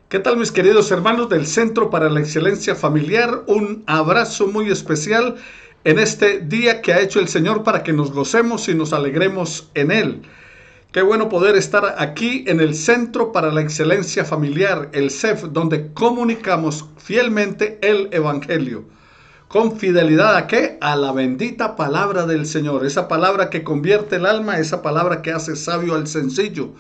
¿Qué tal, mis queridos hermanos del Centro para la Excelencia Familiar? Un abrazo muy especial en este día que ha hecho el Señor para que nos gocemos y nos alegremos en Él. Qué bueno poder estar aquí en el Centro para la Excelencia Familiar, el CEF, donde comunicamos fielmente el Evangelio. ¿Con fidelidad a qué? A la bendita palabra del Señor. Esa palabra que convierte el alma, esa palabra que hace sabio al sencillo.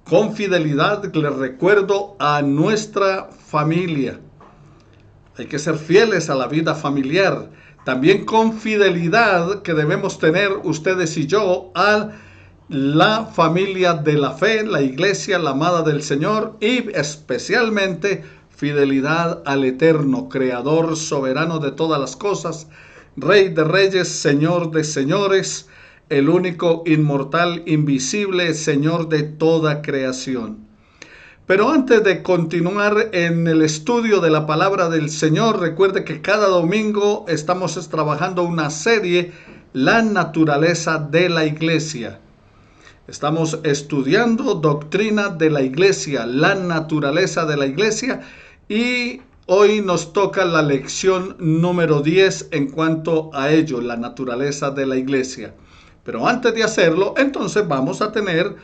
Con fidelidad les recuerdo a nuestra familia. Hay que ser fieles a la vida familiar. También con fidelidad que debemos tener ustedes y yo a la familia de la fe, la iglesia, la amada del Señor, y especialmente fidelidad al eterno, creador, soberano de todas las cosas, Rey de reyes, Señor de señores, el único inmortal, invisible, Señor de toda creación. Pero antes de continuar en el estudio de la palabra del Señor, recuerde que cada domingo estamos trabajando una serie, La naturaleza de la iglesia. Estamos estudiando doctrina de la iglesia, la naturaleza de la iglesia, y hoy nos toca la lección número 10 en cuanto a ello, la naturaleza de la iglesia. Pero antes de hacerlo, entonces vamos a tener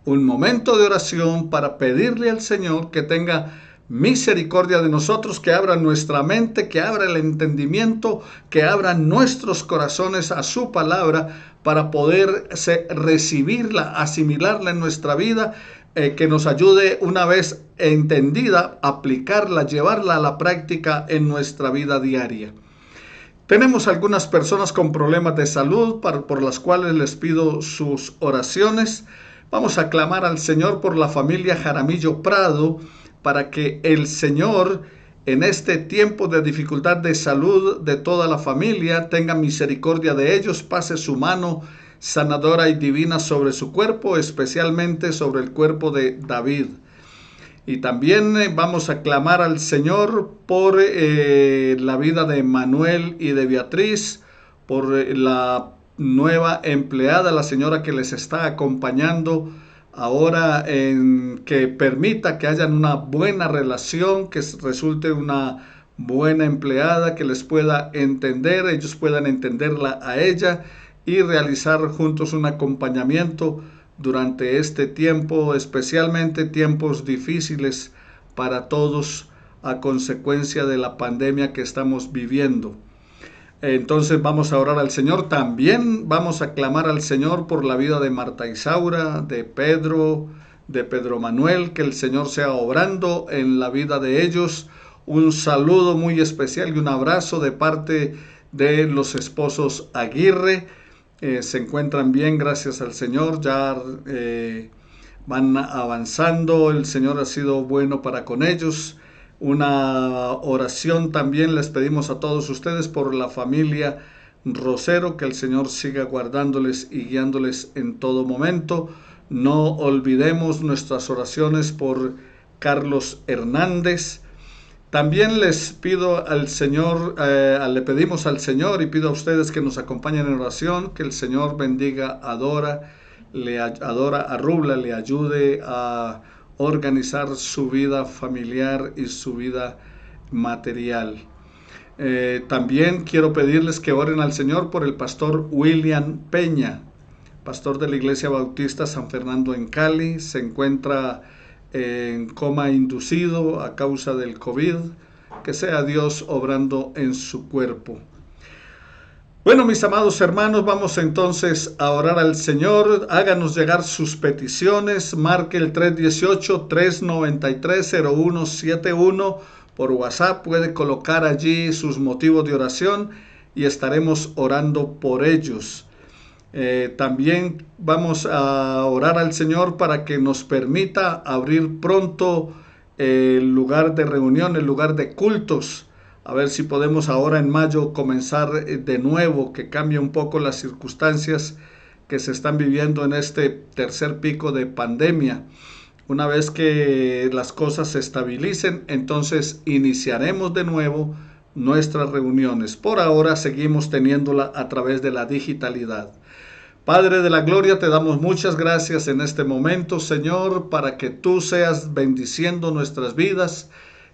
un momento de oración para pedirle al Señor que tenga misericordia de nosotros, que abra nuestra mente, que abra el entendimiento, que abra nuestros corazones a su palabra para poder recibirla, asimilarla en nuestra vida, que nos ayude una vez entendida, aplicarla, llevarla a la práctica en nuestra vida diaria. Tenemos algunas personas con problemas de salud por las cuales les pido sus oraciones. Vamos a clamar al Señor por la familia Jaramillo Prado para que el Señor en este tiempo de dificultad de salud de toda la familia tenga misericordia de ellos, pase su mano sanadora y divina sobre su cuerpo, especialmente sobre el cuerpo de David. Y también vamos a clamar al Señor por la vida de Manuel y de Beatriz, por la nueva empleada, la señora que les está acompañando ahora, que permita que hayan una buena relación, que resulte una buena empleada, que les pueda entender, ellos puedan entenderla a ella y realizar juntos un acompañamiento durante este tiempo, especialmente tiempos difíciles para todos a consecuencia de la pandemia que estamos viviendo. Entonces vamos a orar al Señor. También vamos a clamar al Señor por la vida de Marta Isaura, de Pedro Manuel, que el Señor sea obrando en la vida de ellos. Un saludo muy especial y un abrazo de parte de los esposos Aguirre. Se encuentran bien, gracias al Señor, ya van avanzando, el Señor ha sido bueno para con ellos. Una oración también les pedimos a todos ustedes por la familia Rosero, que el Señor siga guardándoles y guiándoles en todo momento. No olvidemos nuestras oraciones por Carlos Hernández. También les pido al Señor, le pedimos al Señor y pido a ustedes que nos acompañen en oración, que el Señor bendiga a Dora, a Rubla, le ayude a organizar su vida familiar y su vida material. También quiero pedirles que oren al Señor por el pastor William Peña, pastor de la Iglesia Bautista San Fernando en Cali. Se encuentra en coma inducido a causa del COVID, que sea Dios obrando en su cuerpo. Bueno, mis amados hermanos, vamos entonces a orar al Señor. Háganos llegar sus peticiones, marque el 318-393-0171 por WhatsApp, puede colocar allí sus motivos de oración y estaremos orando por ellos. También vamos a orar al Señor para que nos permita abrir pronto el lugar de reunión, el lugar de cultos. A ver si podemos ahora en mayo comenzar de nuevo, que cambie un poco las circunstancias que se están viviendo en este tercer pico de pandemia. Una vez que las cosas se estabilicen, entonces iniciaremos de nuevo nuestras reuniones. Por ahora seguimos teniéndola a través de la digitalidad. Padre de la gloria, te damos muchas gracias en este momento, Señor, para que tú seas bendiciendo nuestras vidas,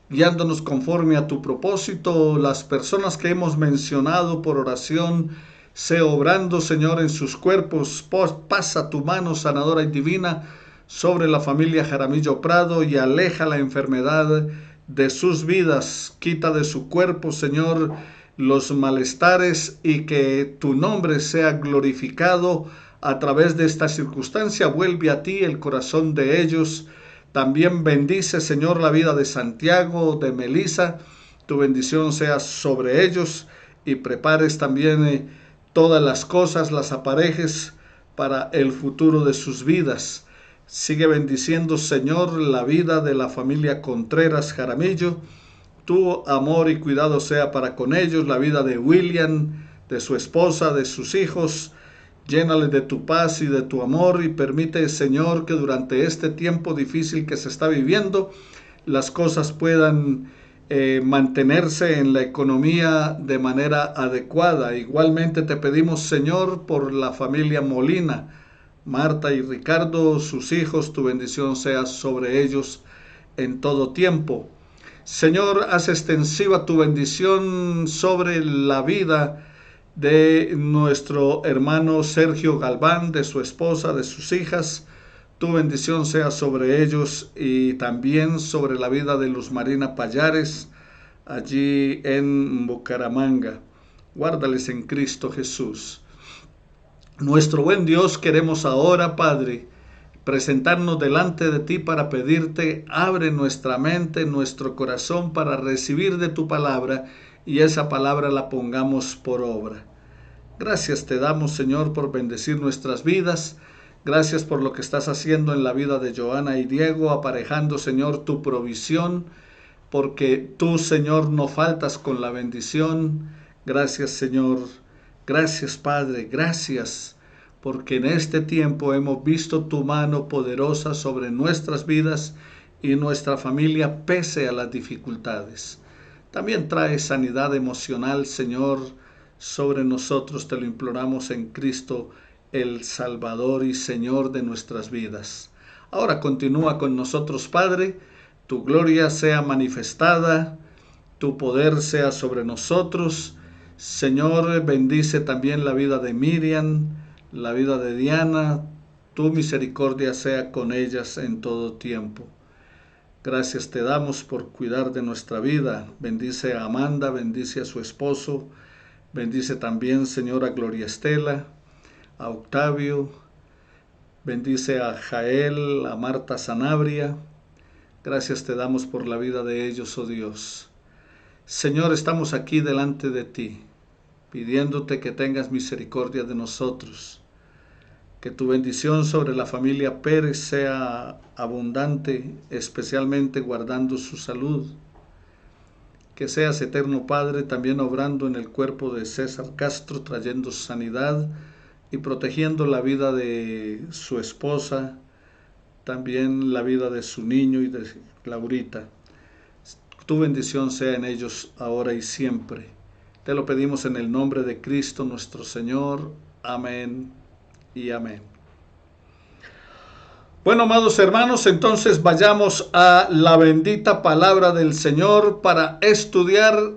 guiándonos conforme a tu propósito. Las personas que hemos mencionado por oración, sé obrando, Señor, en sus cuerpos. Pasa tu mano sanadora y divina sobre la familia Jaramillo Prado y aleja la enfermedad de sus vidas. Quita de su cuerpo, Señor, los malestares y que tu nombre sea glorificado a través de esta circunstancia. Vuelve a ti el corazón de ellos. También bendice, Señor, la vida de Santiago, de Melissa. Tu bendición sea sobre ellos y prepares también todas las cosas, las aparejes para el futuro de sus vidas. Sigue bendiciendo, Señor, la vida de la familia Contreras Jaramillo. Tu amor y cuidado sea para con ellos, la vida de William, de su esposa, de sus hijos. Llénales de tu paz y de tu amor y permite, Señor, que durante este tiempo difícil que se está viviendo, las cosas puedan mantenerse en la economía de manera adecuada. Igualmente te pedimos, Señor, por la familia Molina, Marta y Ricardo, sus hijos, tu bendición sea sobre ellos en todo tiempo. Señor, haz extensiva tu bendición sobre la vida de nuestro hermano Sergio Galván, de su esposa, de sus hijas. Tu bendición sea sobre ellos y también sobre la vida de Luz Marina Payares, allí en Bucaramanga. Guárdales en Cristo Jesús. Nuestro buen Dios, queremos ahora, Padre, presentarnos delante de ti para pedirte, abre nuestra mente, nuestro corazón para recibir de tu palabra y esa palabra la pongamos por obra. Gracias te damos, Señor, por bendecir nuestras vidas. Gracias por lo que estás haciendo en la vida de Joana y Diego, aparejando, Señor, tu provisión, porque tú, Señor, no faltas con la bendición. Gracias, Señor. Gracias, Padre. Gracias, porque en este tiempo hemos visto tu mano poderosa sobre nuestras vidas y nuestra familia pese a las dificultades. También trae sanidad emocional, Señor, sobre nosotros. Te lo imploramos en Cristo, el Salvador y Señor de nuestras vidas. Ahora continúa con nosotros, Padre. Tu gloria sea manifestada, tu poder sea sobre nosotros. Señor, bendice también la vida de Miriam, la vida de Diana. Tu misericordia sea con ellas en todo tiempo. Gracias te damos por cuidar de nuestra vida. Bendice a Amanda, bendice a su esposo. Bendice también, Señor, a Gloria Estela, a Octavio. Bendice a Jael, a Marta Sanabria. Gracias te damos por la vida de ellos, oh Dios. Señor, estamos aquí delante de ti, pidiéndote que tengas misericordia de nosotros. Que tu bendición sobre la familia Pérez sea abundante, especialmente guardando su salud. Que seas, eterno Padre, también obrando en el cuerpo de César Castro, trayendo sanidad y protegiendo la vida de su esposa, también la vida de su niño y de Laurita. Tu bendición sea en ellos ahora y siempre. Te lo pedimos en el nombre de Cristo nuestro Señor. Amén y amén. Bueno, amados hermanos, entonces vayamos a la bendita palabra del Señor para estudiar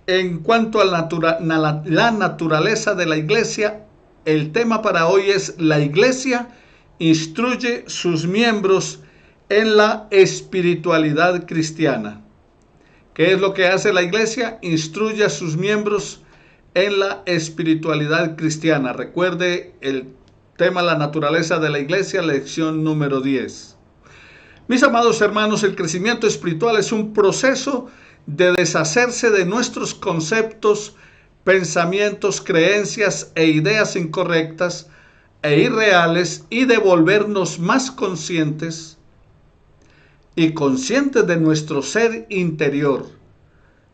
en cuanto a la naturaleza de la iglesia. El tema para hoy es: la iglesia instruye sus miembros en la espiritualidad cristiana. ¿Qué es lo que hace la iglesia? Instruye a sus miembros en la espiritualidad cristiana. Recuerde el tema: la naturaleza de la iglesia, lección número 10. Mis amados hermanos, el crecimiento espiritual es un proceso de deshacerse de nuestros conceptos, pensamientos, creencias e ideas incorrectas e irreales y de volvernos más conscientes de nuestro ser interior,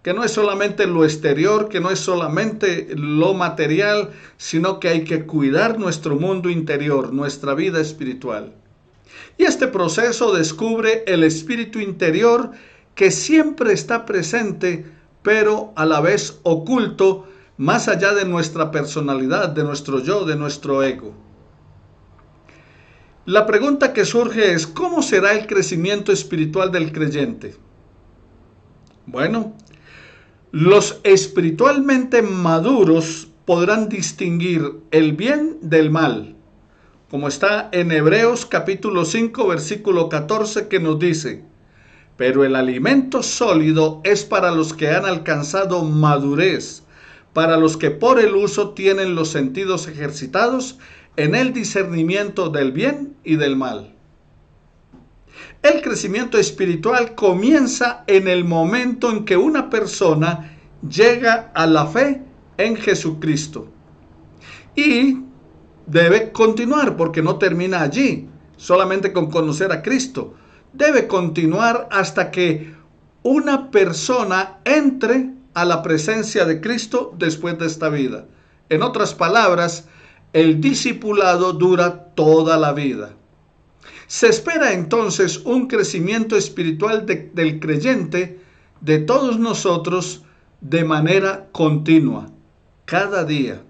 que no es solamente lo exterior, que no es solamente lo material, sino que hay que cuidar nuestro mundo interior, nuestra vida espiritual. Y este proceso descubre el espíritu interior que siempre está presente, pero a la vez oculto, más allá de nuestra personalidad, de nuestro yo, de nuestro ego. La pregunta que surge es, ¿cómo será el crecimiento espiritual del creyente? Bueno, los espiritualmente maduros podrán distinguir el bien del mal, como está en Hebreos capítulo 5, versículo 14, que nos dice: pero el alimento sólido es para los que han alcanzado madurez, para los que por el uso tienen los sentidos ejercitados en el discernimiento del bien y del mal. El crecimiento espiritual comienza en el momento en que una persona llega a la fe en Jesucristo. Y debe continuar, porque no termina allí, solamente con conocer a Cristo. Debe continuar hasta que una persona entre a la presencia de Cristo después de esta vida. En otras palabras, el discipulado dura toda la vida. Se espera entonces un crecimiento espiritual del creyente, de todos nosotros, de manera continua, cada día.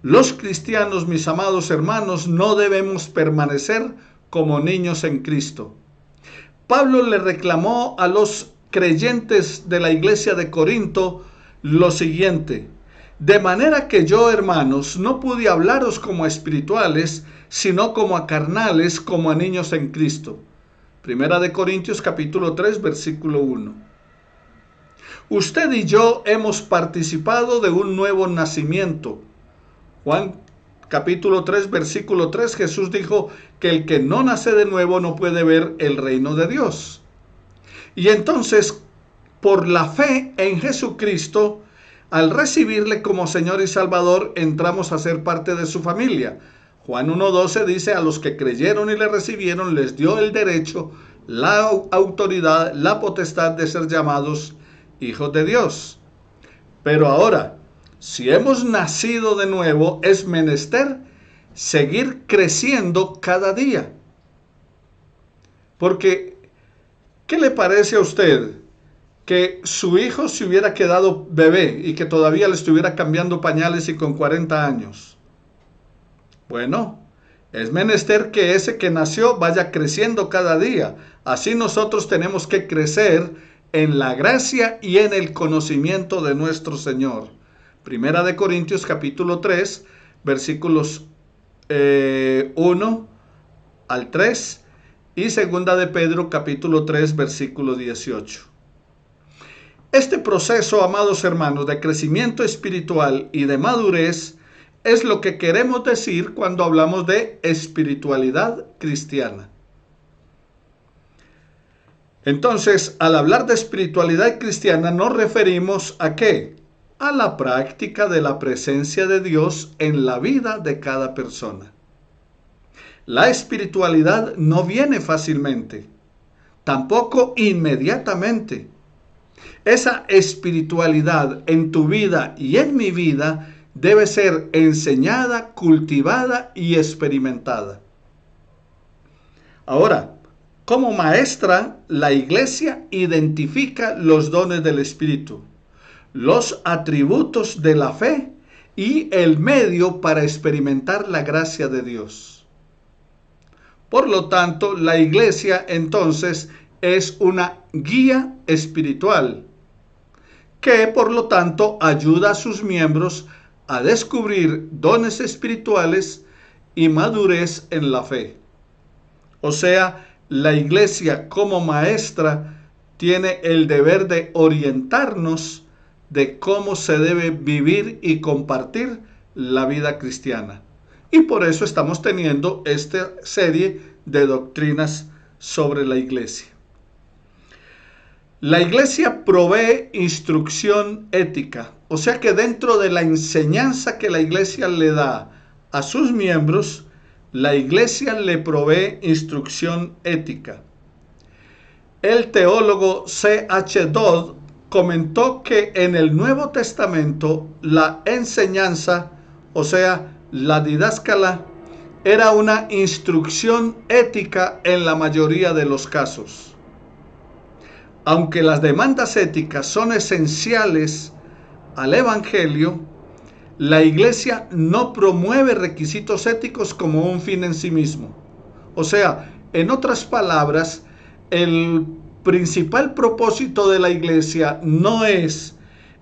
Los cristianos, mis amados hermanos, no debemos permanecer como niños en Cristo. Pablo le reclamó a los creyentes de la iglesia de Corinto lo siguiente: de manera que yo, hermanos, no pude hablaros como a espirituales, sino como a carnales, como a niños en Cristo. Primera de Corintios capítulo 3, versículo 1. Usted y yo hemos participado de un nuevo nacimiento. Juan capítulo 3, versículo 3, Jesús dijo que el que no nace de nuevo no puede ver el reino de Dios. Y entonces, por la fe en Jesucristo, al recibirle como Señor y Salvador, entramos a ser parte de su familia. Juan 1:12 dice: a los que creyeron y le recibieron, les dio el derecho, la autoridad, la potestad de ser llamados hijos de Dios. Pero ahora, si hemos nacido de nuevo, es menester seguir creciendo cada día. Porque, ¿qué le parece a usted que su hijo se hubiera quedado bebé y que todavía le estuviera cambiando pañales y con 40 años? Bueno, es menester que ese que nació vaya creciendo cada día. Así nosotros tenemos que crecer en la gracia y en el conocimiento de nuestro Señor. Primera de Corintios capítulo 3, versículos 1 al 3 y segunda de Pedro capítulo 3, versículo 18. Este proceso, amados hermanos, de crecimiento espiritual y de madurez es lo que queremos decir cuando hablamos de espiritualidad cristiana. Entonces, al hablar de espiritualidad cristiana, nos referimos ¿a qué? A la práctica de la presencia de Dios en la vida de cada persona. La espiritualidad no viene fácilmente, tampoco inmediatamente. Esa espiritualidad en tu vida y en mi vida debe ser enseñada, cultivada y experimentada. Ahora, como maestra, la Iglesia identifica los dones del Espíritu, los atributos de la fe y el medio para experimentar la gracia de Dios. Por lo tanto, la Iglesia entonces es una guía espiritual que por lo tanto ayuda a sus miembros a descubrir dones espirituales y madurez en la fe. O sea, la Iglesia como maestra tiene el deber de orientarnos de cómo se debe vivir y compartir la vida cristiana. Y por eso estamos teniendo esta serie de doctrinas sobre la Iglesia. La Iglesia provee instrucción ética, o sea que dentro de la enseñanza que la Iglesia le da a sus miembros, la Iglesia le provee instrucción ética. El teólogo C.H. Dodd comentó que en el Nuevo Testamento la enseñanza, o sea, la didáscala, era una instrucción ética en la mayoría de los casos. Aunque las demandas éticas son esenciales al Evangelio, la iglesia no promueve requisitos éticos como un fin en sí mismo. O sea, en otras palabras, el principal propósito de la iglesia no es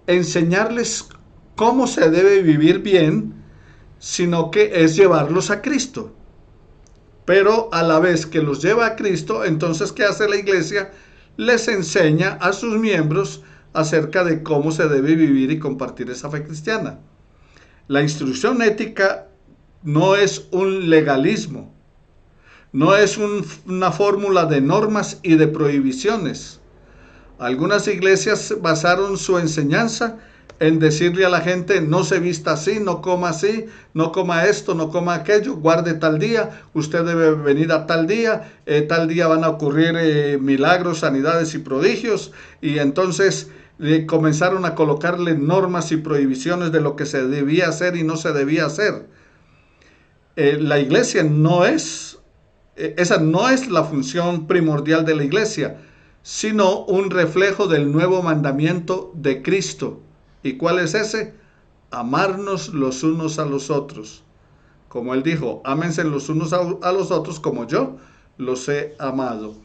enseñarles cómo se debe vivir bien, sino que es llevarlos a Cristo. Pero a la vez que los lleva a Cristo, entonces, ¿qué hace la iglesia? Les enseña a sus miembros acerca de cómo se debe vivir y compartir esa fe cristiana. La instrucción ética no es un legalismo, no es una fórmula de normas y de prohibiciones. Algunas iglesias basaron su enseñanza en decirle a la gente: no se vista así, no coma esto, no coma aquello, guarde tal día, usted debe venir a tal día van a ocurrir milagros, sanidades y prodigios. Y entonces comenzaron a colocarle normas y prohibiciones de lo que se debía hacer y no se debía hacer. La iglesia esa no es la función primordial de la iglesia, sino un reflejo del nuevo mandamiento de Cristo. ¿Y cuál es ese? Amarnos los unos a los otros. Como Él dijo: ámense los unos a los otros como yo los he amado.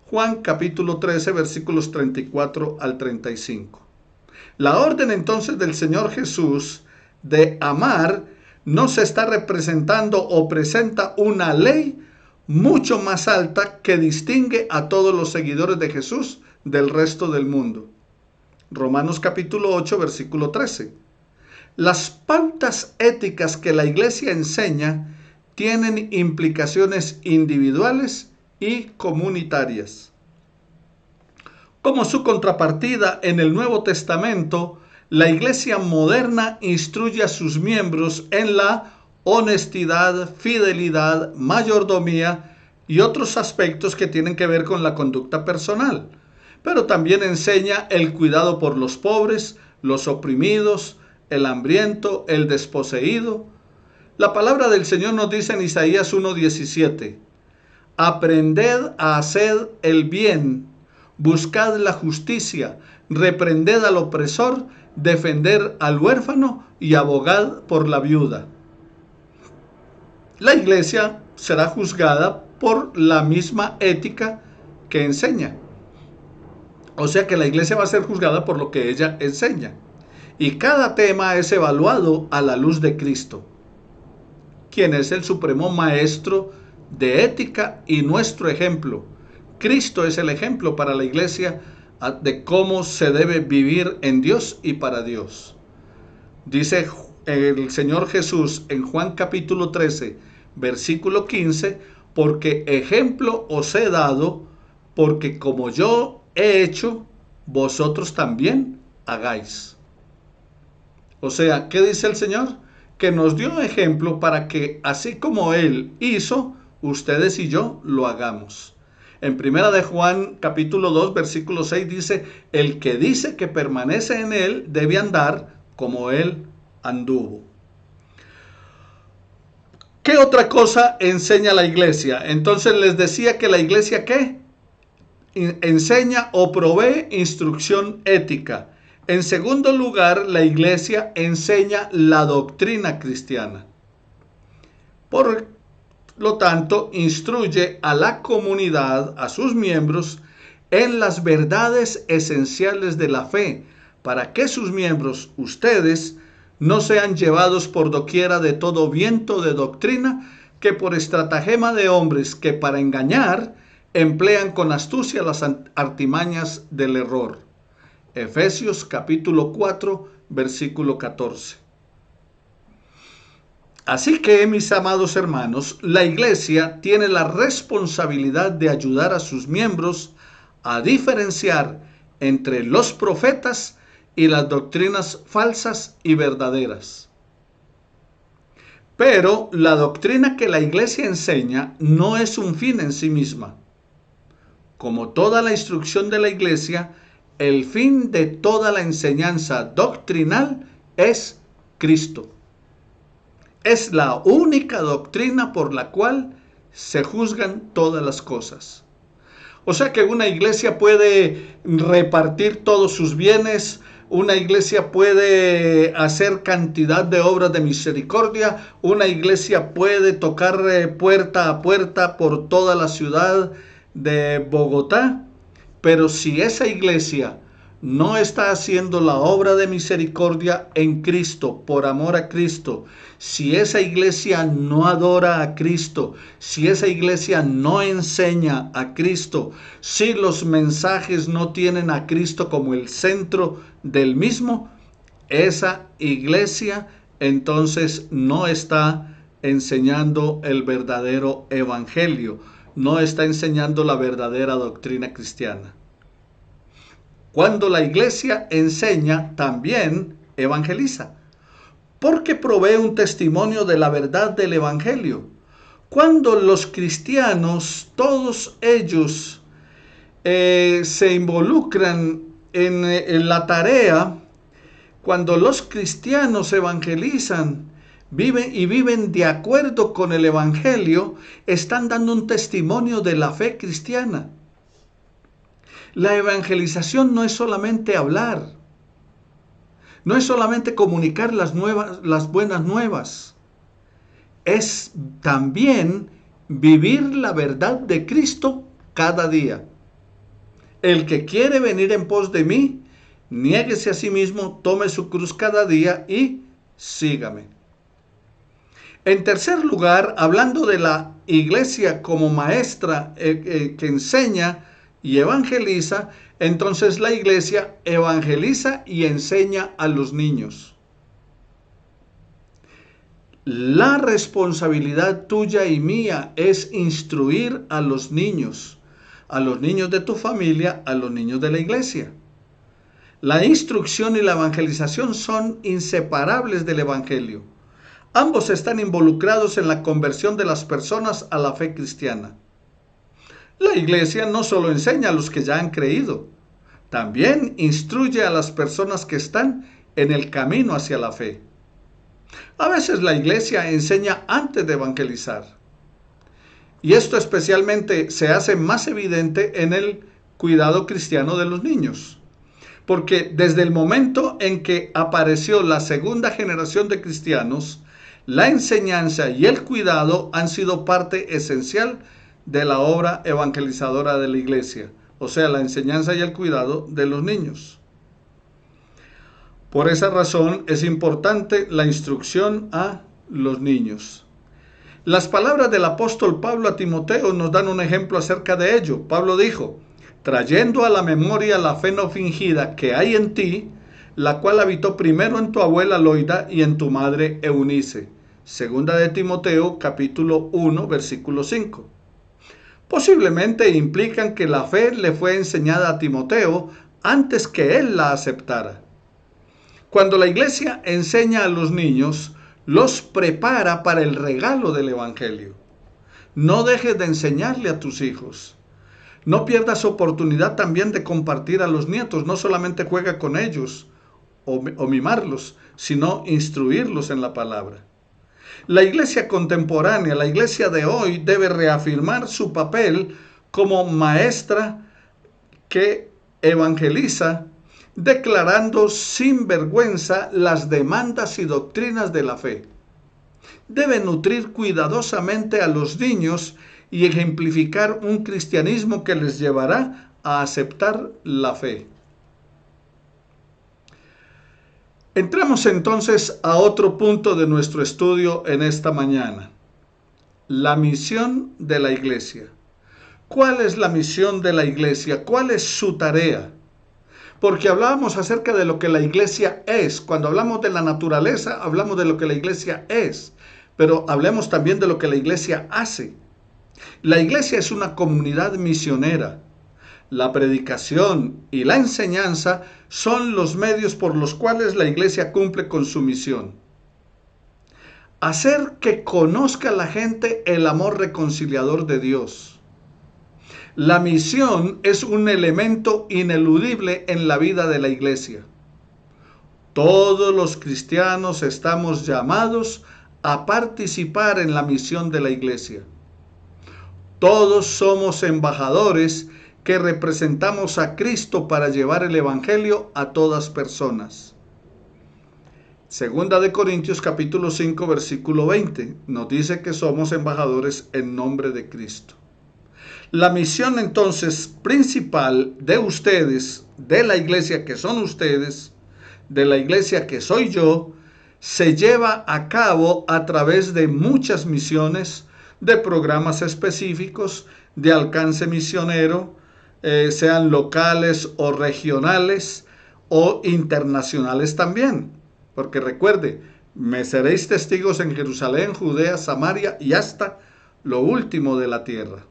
Juan capítulo 13, versículos 34 al 35. La orden entonces del Señor Jesús de amar no se está representando o presenta una ley mucho más alta que distingue a todos los seguidores de Jesús del resto del mundo. Romanos capítulo 8, versículo 13. Las pautas éticas que la iglesia enseña tienen implicaciones individuales y comunitarias. Como su contrapartida, en el Nuevo Testamento, la iglesia moderna instruye a sus miembros en la honestidad, fidelidad, mayordomía y otros aspectos que tienen que ver con la conducta personal. Pero también enseña el cuidado por los pobres, los oprimidos, el hambriento, el desposeído. La palabra del Señor nos dice en Isaías 1:17: aprended a hacer el bien, buscad la justicia, reprended al opresor, defender al huérfano y abogad por la viuda. La iglesia será juzgada por la misma ética que enseña. O sea que la iglesia va a ser juzgada por lo que ella enseña. Y cada tema es evaluado a la luz de Cristo, quien es el supremo maestro de ética y nuestro ejemplo. Cristo es el ejemplo para la iglesia de cómo se debe vivir en Dios y para Dios. Dice el Señor Jesús en Juan capítulo 13, versículo 15: porque ejemplo os he dado, porque como yo he hecho, vosotros también hagáis. O sea, ¿qué dice el Señor? Que nos dio ejemplo para que, así como Él hizo, ustedes y yo lo hagamos. En primera de Juan capítulo 2, versículo 6 dice: el que dice que permanece en Él debe andar como Él anduvo. ¿Qué otra cosa enseña la iglesia? Entonces les decía que la iglesia, ¿qué? Enseña o provee instrucción ética. En segundo lugar, la iglesia enseña la doctrina cristiana. Por lo tanto, instruye a la comunidad, a sus miembros, en las verdades esenciales de la fe, para que sus miembros, ustedes, no sean llevados por doquiera de todo viento de doctrina que por estratagema de hombres que para engañar emplean con astucia las artimañas del error. Efesios capítulo 4, versículo 14. Así que, mis amados hermanos, la iglesia tiene la responsabilidad de ayudar a sus miembros a diferenciar entre los profetas y las doctrinas falsas y verdaderas. Pero la doctrina que la iglesia enseña no es un fin en sí misma. Como toda la instrucción de la iglesia, el fin de toda la enseñanza doctrinal es Cristo. Es la única doctrina por la cual se juzgan todas las cosas. O sea que una iglesia puede repartir todos sus bienes, Una iglesia puede hacer cantidad de obras de misericordia. Una iglesia puede tocar puerta a puerta por toda la ciudad de Bogotá. Pero si esa iglesia no está haciendo la obra de misericordia en Cristo, por amor a Cristo, si esa iglesia no adora a Cristo, si esa iglesia no enseña a Cristo, si los mensajes no tienen a Cristo como el centro del mismo, esa iglesia entonces no está enseñando el verdadero evangelio, no está enseñando la verdadera doctrina cristiana. Cuando la iglesia enseña, también evangeliza, porque provee un testimonio de la verdad del evangelio. Cuando los cristianos, todos ellos, se involucran en la tarea, cuando los cristianos evangelizan, viven de acuerdo con el evangelio, están dando un testimonio de la fe cristiana. La evangelización no es solamente hablar, no es solamente comunicar las buenas nuevas, es también vivir la verdad de Cristo cada día. El que quiere venir en pos de mí, niéguese a sí mismo, tome su cruz cada día y sígame. En tercer lugar, hablando de la iglesia como maestra que enseña y evangeliza, entonces la iglesia evangeliza y enseña a los niños. La responsabilidad tuya y mía es instruir a los niños de tu familia, a los niños de la iglesia. La instrucción y la evangelización son inseparables del evangelio. Ambos están involucrados en la conversión de las personas a la fe cristiana. La iglesia no solo enseña a los que ya han creído, también instruye a las personas que están en el camino hacia la fe. A veces la iglesia enseña antes de evangelizar. Y esto especialmente se hace más evidente en el cuidado cristiano de los niños. Porque desde el momento en que apareció la segunda generación de cristianos, la enseñanza y el cuidado han sido parte esencial de la obra evangelizadora de la iglesia, o sea, la enseñanza y el cuidado de los niños. Por esa razón es importante la instrucción a los niños. Las palabras del apóstol Pablo a Timoteo nos dan un ejemplo acerca de ello. Pablo dijo: trayendo a la memoria la fe no fingida que hay en ti, la cual habitó primero en tu abuela Loida y en tu madre Eunice. Segunda de Timoteo, capítulo 1, versículo 5. Posiblemente implican que la fe le fue enseñada a Timoteo antes que él la aceptara. Cuando la iglesia enseña a los niños, los prepara para el regalo del evangelio. No dejes de enseñarle a tus hijos. No pierdas oportunidad también de compartir a los nietos. No solamente juega con ellos o mimarlos, sino instruirlos en la palabra. La iglesia contemporánea, la iglesia de hoy, debe reafirmar su papel como maestra que evangeliza, declarando sin vergüenza las demandas y doctrinas de la fe. Debe nutrir cuidadosamente a los niños y ejemplificar un cristianismo que les llevará a aceptar la fe. Entramos entonces a otro punto de nuestro estudio en esta mañana. La misión de la iglesia. ¿Cuál es la misión de la iglesia? ¿Cuál es su tarea? Porque hablábamos acerca de lo que la iglesia es. Cuando hablamos de la naturaleza, hablamos de lo que la iglesia es. Pero hablemos también de lo que la iglesia hace. La iglesia es una comunidad misionera. La predicación y la enseñanza son los medios por los cuales la iglesia cumple con su misión. Hacer que conozca la gente el amor reconciliador de Dios. La misión es un elemento ineludible en la vida de la iglesia. Todos los cristianos estamos llamados a participar en la misión de la iglesia. Todos somos embajadores que representamos a Cristo para llevar el Evangelio a todas personas. Segunda de Corintios capítulo 5 versículo 20 nos dice que somos embajadores en nombre de Cristo. La misión entonces principal de ustedes, de la iglesia que son ustedes, de la iglesia que soy yo, se lleva a cabo a través de muchas misiones, de programas específicos, de alcance misionero, sean locales o regionales o internacionales también. Porque recuerde, me seréis testigos en Jerusalén, Judea, Samaria y hasta lo último de la tierra.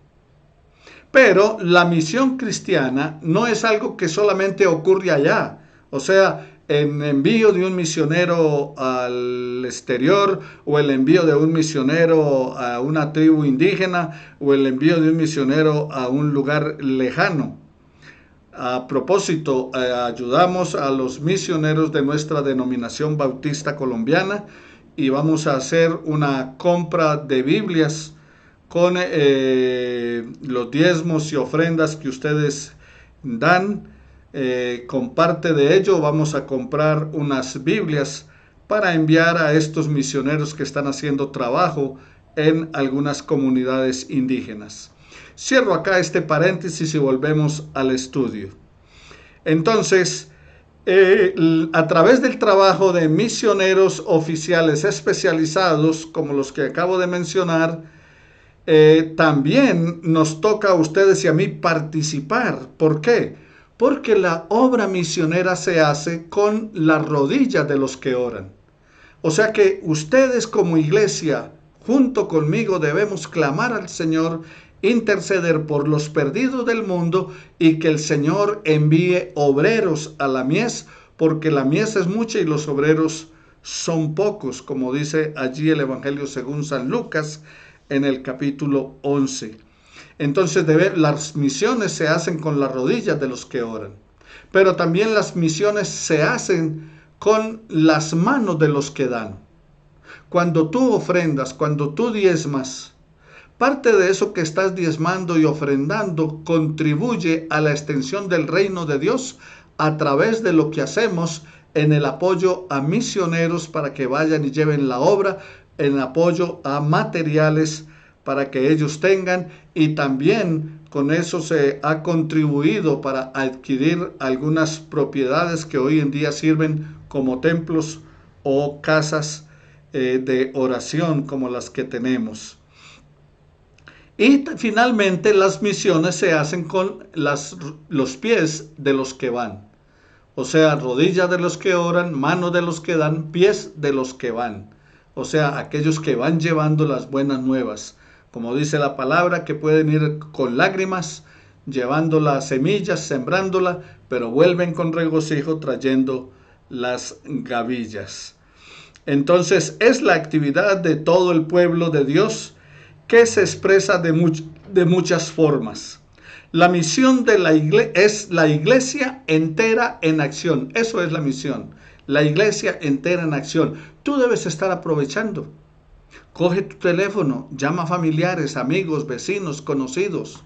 Pero la misión cristiana no es algo que solamente ocurre allá. O sea, el envío de un misionero al exterior, o el envío de un misionero a una tribu indígena, o el envío de un misionero a un lugar lejano. A propósito, ayudamos a los misioneros de nuestra denominación bautista colombiana y vamos a hacer una compra de Biblias con los diezmos y ofrendas que ustedes dan. Con parte de ello vamos a comprar unas Biblias para enviar a estos misioneros que están haciendo trabajo en algunas comunidades indígenas. Cierro acá este paréntesis y volvemos al estudio. Entonces, a través del trabajo de misioneros oficiales especializados, como los que acabo de mencionar, también nos toca a ustedes y a mí participar. ¿Por qué? Porque la obra misionera se hace con la rodilla de los que oran. O sea que ustedes como iglesia, junto conmigo, debemos clamar al Señor, interceder por los perdidos del mundo y que el Señor envíe obreros a la mies, porque la mies es mucha y los obreros son pocos, como dice allí el Evangelio según San Lucas en el capítulo 11. Entonces las misiones se hacen con las rodillas de los que oran, pero también las misiones se hacen con las manos de los que dan. Cuando tú ofrendas, cuando tú diezmas, parte de eso que estás diezmando y ofrendando contribuye a la extensión del reino de Dios a través de lo que hacemos en el apoyo a misioneros para que vayan y lleven la obra, en apoyo a materiales para que ellos tengan, y también con eso se ha contribuido para adquirir algunas propiedades que hoy en día sirven como templos o casas de oración como las que tenemos. Y finalmente las misiones se hacen con los pies de los que van. O sea, rodillas de los que oran, manos de los que dan, pies de los que van. O sea, aquellos que van llevando las buenas nuevas. Como dice la palabra, que pueden ir con lágrimas, llevando las semillas, sembrándola, pero vuelven con regocijo trayendo las gavillas. Entonces, es la actividad de todo el pueblo de Dios, que se expresa de muchas formas. La misión de la iglesia es la iglesia entera en acción. Eso es la misión. La iglesia entera en acción. Tú debes estar aprovechando. Coge tu teléfono, llama a familiares, amigos, vecinos, conocidos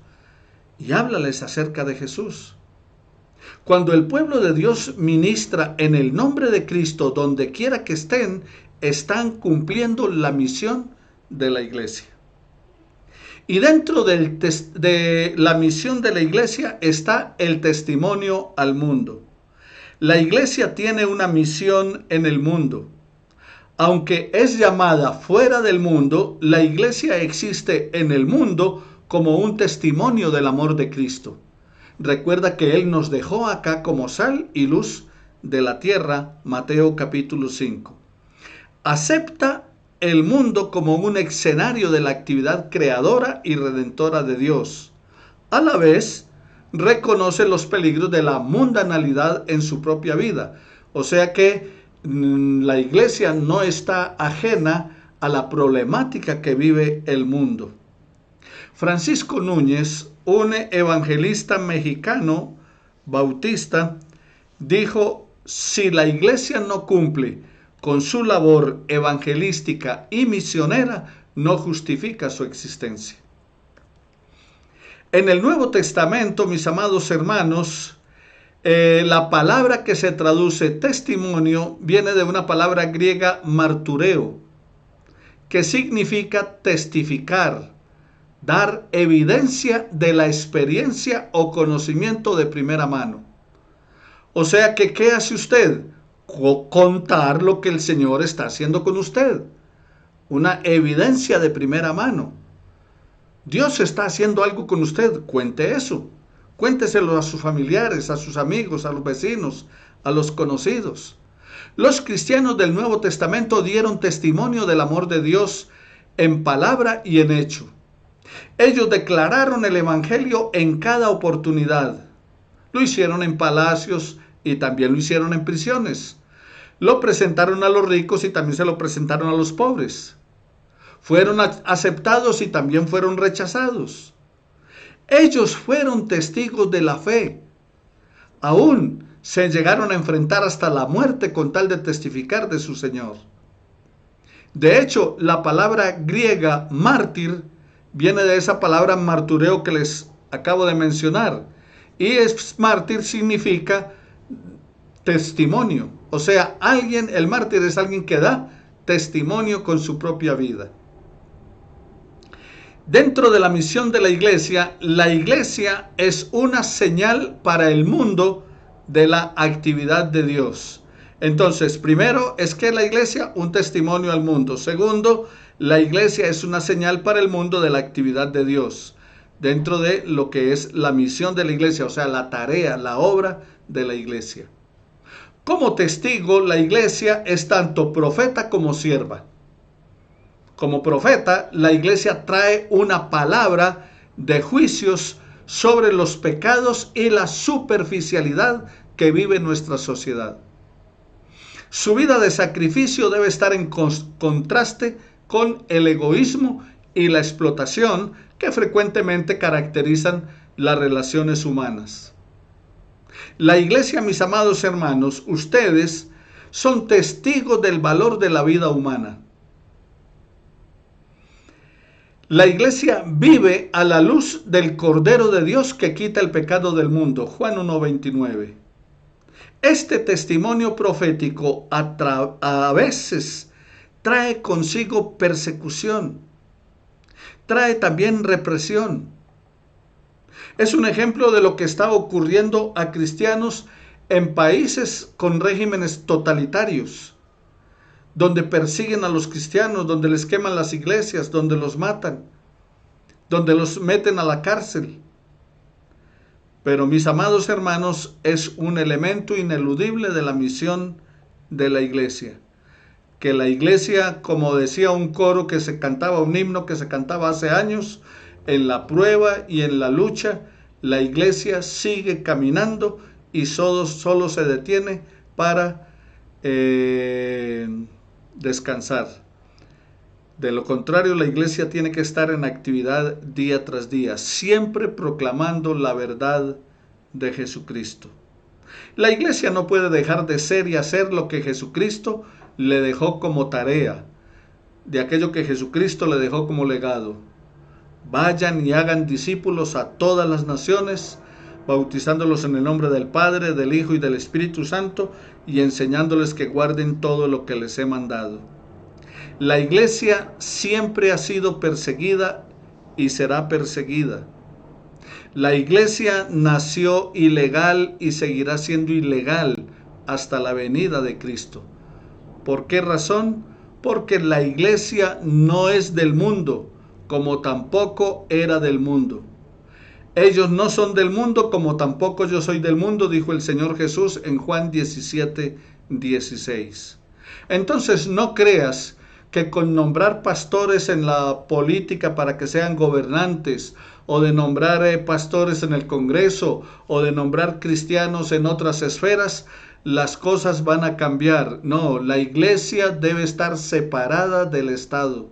y háblales acerca de Jesús. Cuando el pueblo de Dios ministra en el nombre de Cristo, donde quiera que estén, están cumpliendo la misión de la iglesia. Y dentro de la misión de la iglesia está el testimonio al mundo. La iglesia tiene una misión en el mundo. Aunque es llamada fuera del mundo, la iglesia existe en el mundo como un testimonio del amor de Cristo. Recuerda que Él nos dejó acá como sal y luz de la tierra, Mateo capítulo 5. Acepta el mundo como un escenario de la actividad creadora y redentora de Dios. A la vez, reconoce los peligros de la mundanalidad en su propia vida. O sea que la iglesia no está ajena a la problemática que vive el mundo. Francisco Núñez, un evangelista mexicano bautista, dijo: si la iglesia no cumple con su labor evangelística y misionera, no justifica su existencia. En el Nuevo Testamento, mis amados hermanos, la palabra que se traduce testimonio viene de una palabra griega martureo, que significa testificar, dar evidencia de la experiencia o conocimiento de primera mano. O sea que, ¿qué hace usted? Contar lo que el Señor está haciendo con usted. Una evidencia de primera mano. Dios está haciendo algo con usted, cuente eso. Cuénteselo a sus familiares, a sus amigos, a los vecinos, a los conocidos. Los cristianos del Nuevo Testamento dieron testimonio del amor de Dios en palabra y en hecho. Ellos declararon el Evangelio en cada oportunidad. Lo hicieron en palacios y también lo hicieron en prisiones. Lo presentaron a los ricos y también se lo presentaron a los pobres. Fueron aceptados y también fueron rechazados. Ellos fueron testigos de la fe. Aún se llegaron a enfrentar hasta la muerte con tal de testificar de su Señor. De hecho, la palabra griega mártir viene de esa palabra martureo que les acabo de mencionar. Y mártir significa testimonio. O sea, el mártir es alguien que da testimonio con su propia vida. Dentro de la misión de la iglesia es una señal para el mundo de la actividad de Dios. Entonces, primero es que la iglesia, un testimonio al mundo. Segundo, la iglesia es una señal para el mundo de la actividad de Dios, dentro de lo que es la misión de la iglesia, o sea, la tarea, la obra de la iglesia. Como testigo, la iglesia es tanto profeta como sierva. Como profeta, la iglesia trae una palabra de juicios sobre los pecados y la superficialidad que vive nuestra sociedad. Su vida de sacrificio debe estar en contraste con el egoísmo y la explotación que frecuentemente caracterizan las relaciones humanas. La iglesia, mis amados hermanos, ustedes son testigos del valor de la vida humana. La iglesia vive a la luz del Cordero de Dios que quita el pecado del mundo. Juan 1:29. Este testimonio profético a veces trae consigo persecución, trae también represión. Es un ejemplo de lo que está ocurriendo a cristianos en países con regímenes totalitarios, donde persiguen a los cristianos, donde les queman las iglesias, donde los matan, donde los meten a la cárcel. Pero mis amados hermanos, es un elemento ineludible de la misión de la iglesia. Que la iglesia, como decía un coro que se cantaba, un himno que se cantaba hace años, en la prueba y en la lucha, la iglesia sigue caminando y solo se detiene para descansar. De lo contrario, la iglesia tiene que estar en actividad día tras día, siempre proclamando la verdad de Jesucristo. La iglesia no puede dejar de ser y hacer lo que Jesucristo le dejó como tarea, de aquello que Jesucristo le dejó como legado. Vayan y hagan discípulos a todas las naciones, bautizándolos en el nombre del Padre, del Hijo y del Espíritu Santo, y enseñándoles que guarden todo lo que les he mandado. La iglesia siempre ha sido perseguida y será perseguida. La iglesia nació ilegal y seguirá siendo ilegal hasta la venida de Cristo. ¿Por qué razón? Porque la iglesia no es del mundo, como tampoco era del mundo. Ellos no son del mundo, como tampoco yo soy del mundo, dijo el Señor Jesús en Juan 17:16. Entonces no creas que con nombrar pastores en la política para que sean gobernantes, o de nombrar pastores en el Congreso, o de nombrar cristianos en otras esferas, las cosas van a cambiar. No, la iglesia debe estar separada del Estado.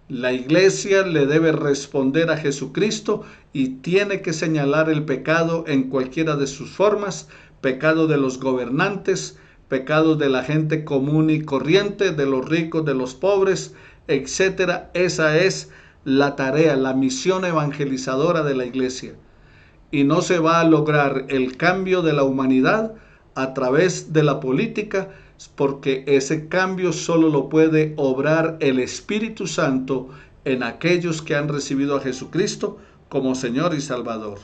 La iglesia le debe responder a Jesucristo y tiene que señalar el pecado en cualquiera de sus formas, pecado de los gobernantes, pecado de la gente común y corriente, de los ricos, de los pobres, etc. Esa es la tarea, la misión evangelizadora de la iglesia. Y no se va a lograr el cambio de la humanidad a través de la política, porque ese cambio solo lo puede obrar el Espíritu Santo en aquellos que han recibido a Jesucristo como Señor y Salvador.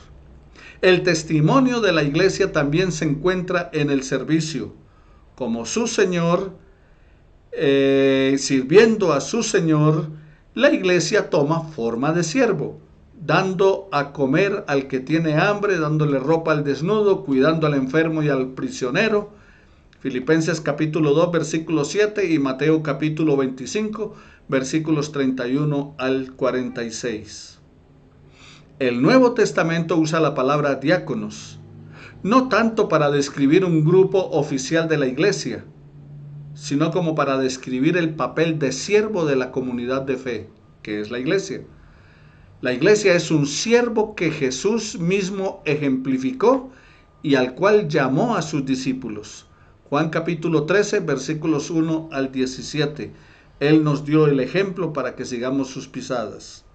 El testimonio de la iglesia también se encuentra en el servicio. Como su Señor, sirviendo a su Señor, la iglesia toma forma de siervo, dando a comer al que tiene hambre, dándole ropa al desnudo, cuidando al enfermo y al prisionero. Filipenses capítulo 2, versículo 7 y Mateo capítulo 25, versículos 31 al 46. El Nuevo Testamento usa la palabra diáconos, no tanto para describir un grupo oficial de la iglesia, sino como para describir el papel de siervo de la comunidad de fe, que es la iglesia. La iglesia es un siervo que Jesús mismo ejemplificó y al cual llamó a sus discípulos. Juan capítulo 13, versículos 1 al 17. Él nos dio el ejemplo para que sigamos sus pisadas.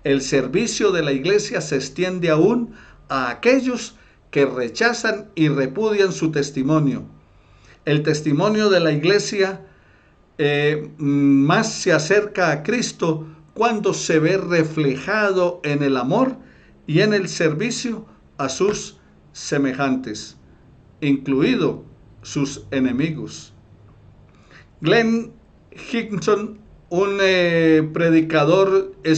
El servicio de la iglesia se extiende aún a aquellos que rechazan y repudian su testimonio. El testimonio de la iglesia más se acerca a Cristo cuando se ve reflejado en el amor y en el servicio a sus semejantes, incluido sus enemigos. Glenn Higginson, un predicador y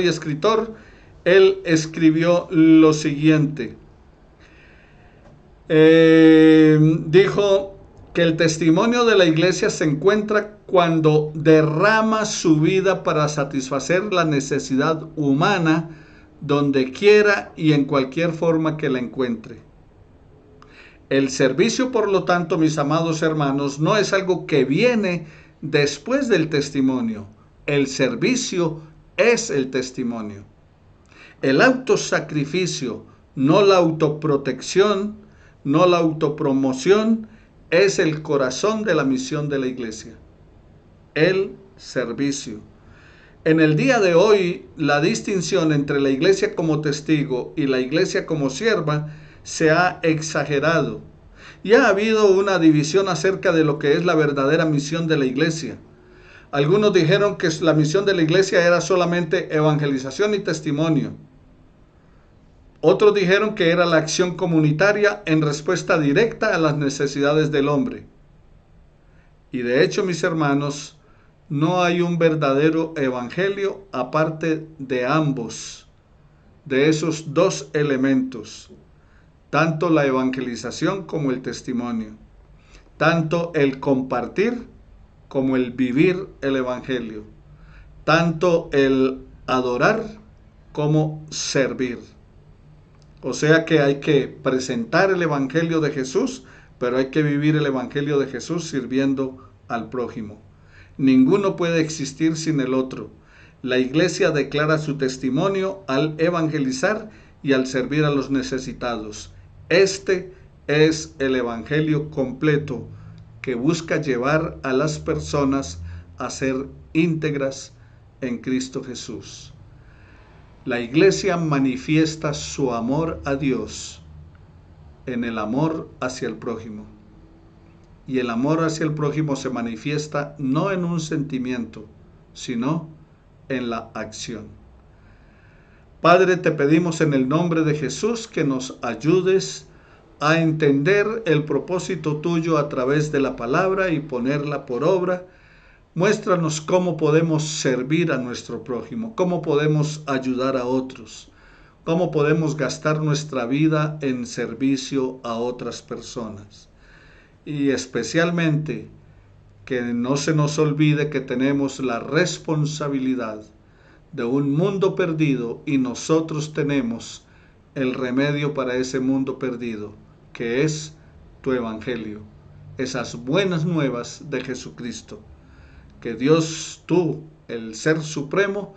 escritor, él escribió lo siguiente. Dijo que el testimonio de la iglesia se encuentra cuando derrama su vida para satisfacer la necesidad humana donde quiera y en cualquier forma que la encuentre. El servicio, por lo tanto, mis amados hermanos, no es algo que viene después del testimonio. El servicio es el testimonio. El autosacrificio, no la autoprotección, no la autopromoción, es el corazón de la misión de la iglesia. El servicio. En el día de hoy, la distinción entre la iglesia como testigo y la iglesia como sierva se ha exagerado y ha habido una división acerca de lo que es la verdadera misión de la iglesia. Algunos dijeron que la misión de la iglesia era solamente evangelización y testimonio. Otros dijeron que era la acción comunitaria en respuesta directa a las necesidades del hombre. Y de hecho, mis hermanos, no hay un verdadero evangelio aparte de ambos, de esos dos elementos. Tanto la evangelización como el testimonio, tanto el compartir como el vivir el evangelio, tanto el adorar como servir. O sea que hay que presentar el evangelio de Jesús, pero hay que vivir el evangelio de Jesús sirviendo al prójimo. Ninguno puede existir sin el otro. La iglesia declara su testimonio al evangelizar y al servir a los necesitados. Este es el evangelio completo que busca llevar a las personas a ser íntegras en Cristo Jesús. La iglesia manifiesta su amor a Dios en el amor hacia el prójimo. Y el amor hacia el prójimo se manifiesta no en un sentimiento, sino en la acción. Padre, te pedimos en el nombre de Jesús que nos ayudes a entender el propósito tuyo a través de la palabra y ponerla por obra. Muéstranos cómo podemos servir a nuestro prójimo, cómo podemos ayudar a otros, cómo podemos gastar nuestra vida en servicio a otras personas. Y especialmente que no se nos olvide que tenemos la responsabilidad de un mundo perdido y nosotros tenemos el remedio para ese mundo perdido, que es tu evangelio, esas buenas nuevas de Jesucristo. Que Dios, tú, el Ser Supremo,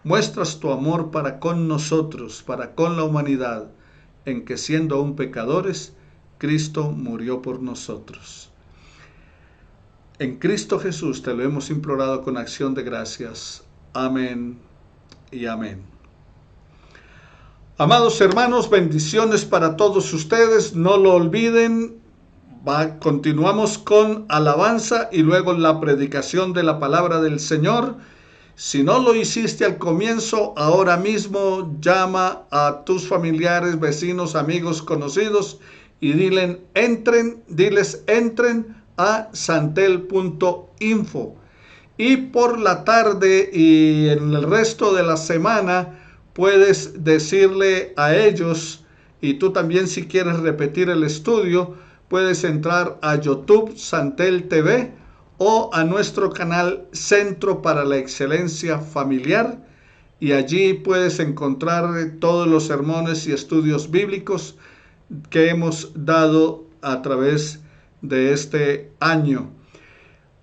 muestras tu amor para con nosotros, para con la humanidad, en que siendo aún pecadores, Cristo murió por nosotros. En Cristo Jesús te lo hemos implorado con acción de gracias. Amén y amén. Amados hermanos, bendiciones para todos ustedes. No lo olviden. Continuamos con alabanza y luego la predicación de la palabra del Señor. Si no lo hiciste al comienzo, ahora mismo llama a tus familiares, vecinos, amigos, conocidos y diles entren a santel.info. Y por la tarde y en el resto de la semana puedes decirle a ellos, y tú también si quieres repetir el estudio, puedes entrar a YouTube Santel TV o a nuestro canal Centro para la Excelencia Familiar, y allí puedes encontrar todos los sermones y estudios bíblicos que hemos dado a través de este año.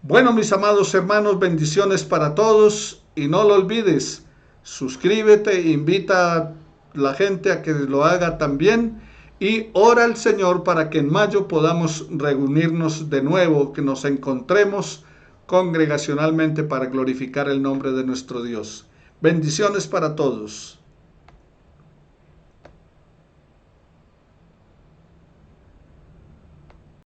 Bueno, mis amados hermanos, bendiciones para todos y no lo olvides, suscríbete, invita a la gente a que lo haga también y ora al Señor para que en mayo podamos reunirnos de nuevo, que nos encontremos congregacionalmente para glorificar el nombre de nuestro Dios. Bendiciones para todos.